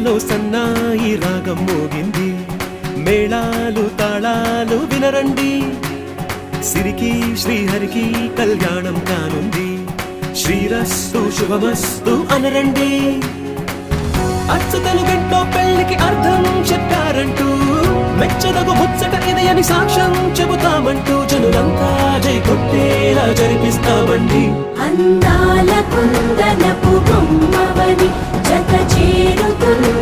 గుండెల్లో సన్నాయి రాగం మోగింది, మేళాలు తాళాలు వినరండి, సిరికి శ్రీహరికి కళ్యాణం కానుంది, శ్రీరస్తు శుభమస్తు అనరండి. అచ్చు తెలుగింటో పెళ్లికి అర్థం చెప్పారంటూ, మెచ్చదగు ముచ్చట ఇది అని సాక్ష్యం చెబుతామంటూ, జనులంతా జై కొట్టేలా జరిపిస్తామండి. అందాల కుందనపు బొమ్మవని జత చేరుతుంది